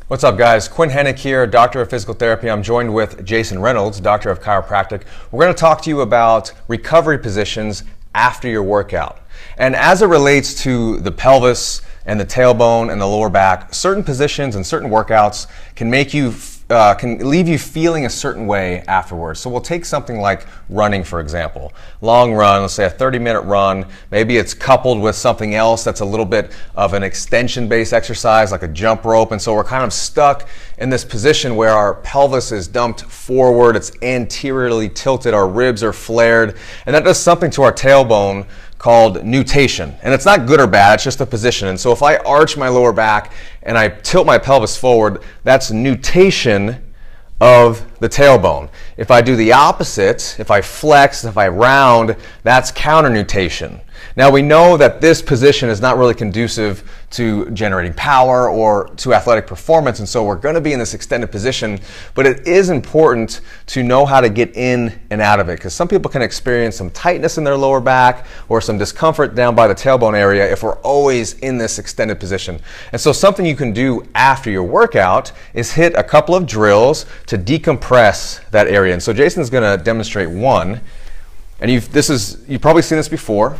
What's up, guys? Quinn Hennick here, Doctor of Physical Therapy. I'm joined with Jason Reynolds, Doctor of Chiropractic. We're going to talk to you about recovery positions after your workout. And as it relates to the pelvis and the tailbone and the lower back, certain positions and certain workouts can make you can leave you feeling a certain way afterwards. So we'll take something like running, for example. Long run, let's say a 30-minute run. Maybe it's coupled with something else that's a little bit of an extension-based exercise, like a jump rope. And so we're kind of stuck in this position where our pelvis is dumped forward, it's anteriorly tilted, our ribs are flared, and that does something to our tailbone called nutation. And it's not good or bad, it's just a position. And so if I arch my lower back and I tilt my pelvis forward, that's nutation of the tailbone. If I do the opposite, if I flex, if I round, that's counternutation. Now we know that this position is not really conducive to generating power or to athletic performance, and so we're going to be in this extended position, but it is important to know how to get in and out of it, because some people can experience some tightness in their lower back or some discomfort down by the tailbone area if we're always in this extended position. And so something you can do after your workout is hit a couple of drills to decompress that area. And so Jason's going to demonstrate one, and you've probably seen this before,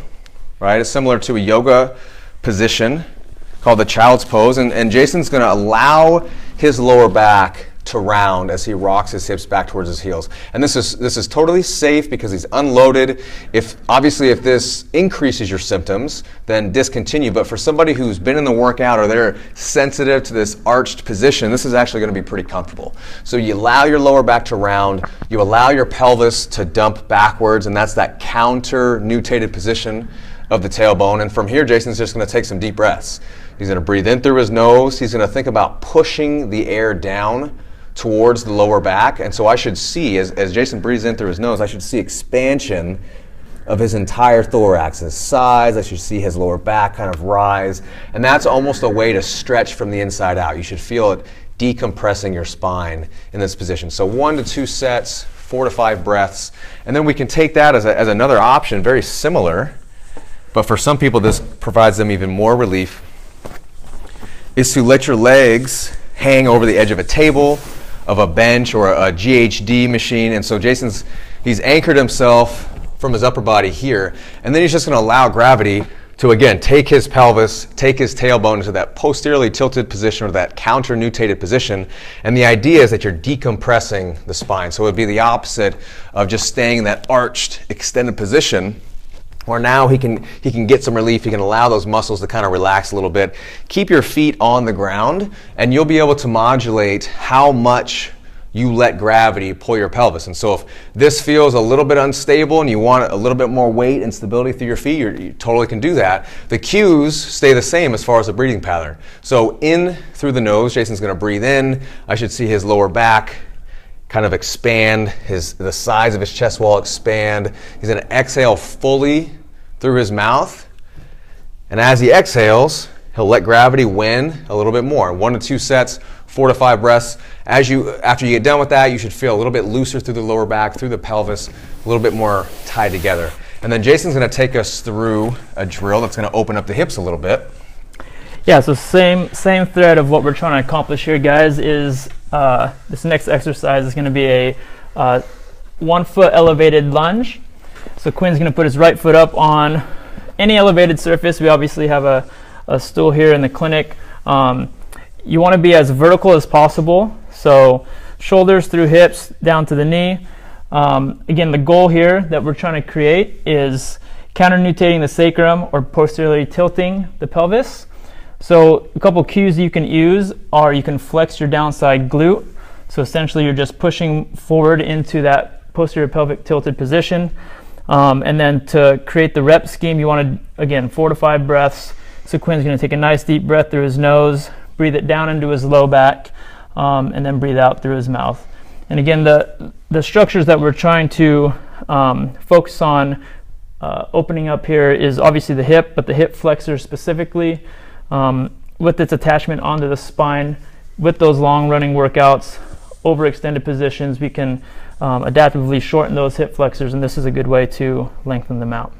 right? It's similar to a yoga position called the child's pose, and Jason's going to allow his lower back to round as he rocks his hips back towards his heels. And this is totally safe because he's unloaded. Obviously if this increases your symptoms, then discontinue. But for somebody who's been in the workout or they're sensitive to this arched position, this is actually going to be pretty comfortable. So you allow your lower back to round, you allow your pelvis to dump backwards, and that's that counter-nutated position of the tailbone. And from here, Jason's just going to take some deep breaths. He's going to breathe in through his nose. He's going to think about pushing the air down towards the lower back. And so I should see, as Jason breathes in through his nose, I should see expansion of his entire thorax, his sides. I should see his lower back kind of rise. And that's almost a way to stretch from the inside out. You should feel it decompressing your spine in this position. So 1 to 2 sets, 4 to 5 breaths. And then we can take that as another option, very similar, but for some people this provides them even more relief, is to let your legs hang over the edge of a table, of a bench, or a GHD machine. And so he's anchored himself from his upper body here, and then he's just going to allow gravity to, again, take his pelvis, take his tailbone into that posteriorly tilted position, or that counter-nutated position. And the idea is that you're decompressing the spine. So it would be the opposite of just staying in that arched, extended position, where now he can get some relief. He can allow those muscles to kind of relax a little bit. Keep your feet on the ground, and you'll be able to modulate how much you let gravity pull your pelvis. And so if this feels a little bit unstable and you want a little bit more weight and stability through your feet, you totally can do that. The cues stay the same as far as the breathing pattern. So in through the nose, Jason's going to breathe in. I should see his lower back kind of expand, the size of his chest wall expand. He's going to exhale fully through his mouth. And as he exhales, he'll let gravity win a little bit more. 1 to 2 sets, 4 to 5 breaths. After you get done with that, you should feel a little bit looser through the lower back, through the pelvis, a little bit more tied together. And then Jason's going to take us through a drill that's going to open up the hips a little bit. Yeah, so same thread of what we're trying to accomplish here, guys, is this next exercise is going to be a 1 foot elevated lunge. So Quinn's going to put his right foot up on any elevated surface. We obviously have a stool here in the clinic. You want to be as vertical as possible. So shoulders through hips down to the knee. Again, the goal here that we're trying to create is counter-nutating the sacrum, or posteriorly tilting the pelvis. So a couple cues you can use are you can flex your downside glute. So essentially you're just pushing forward into that posterior pelvic tilted position. And then to create the rep scheme, you want to, again, 4 to 5 breaths. So Quinn's going to take a nice deep breath through his nose, breathe it down into his low back, and then breathe out through his mouth. And again, the structures that we're trying to focus on opening up here is obviously the hip, but the hip flexor specifically, with its attachment onto the spine. With those long running workouts, overextended positions, we can adaptively shorten those hip flexors, and this is a good way to lengthen them out.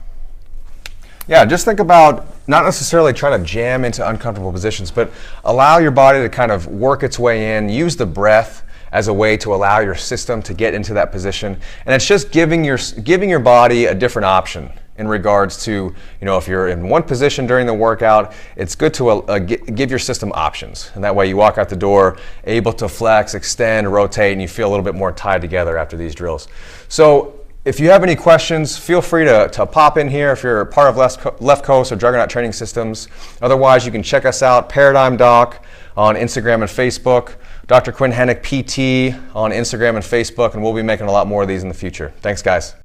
Yeah, just think about not necessarily trying to jam into uncomfortable positions, but allow your body to kind of work its way in. Use the breath as a way to allow your system to get into that position. And it's just giving your body a different option in regards to, if you're in one position during the workout, it's good to give your system options. And that way you walk out the door able to flex, extend, rotate, and you feel a little bit more tied together after these drills. So if you have any questions, feel free to pop in here if you're part of Left Coast or Juggernaut Training Systems. Otherwise, you can check us out, ParadigmDoc on Instagram and Facebook, Dr. Quinn Hennick PT on Instagram and Facebook, and we'll be making a lot more of these in the future. Thanks, guys.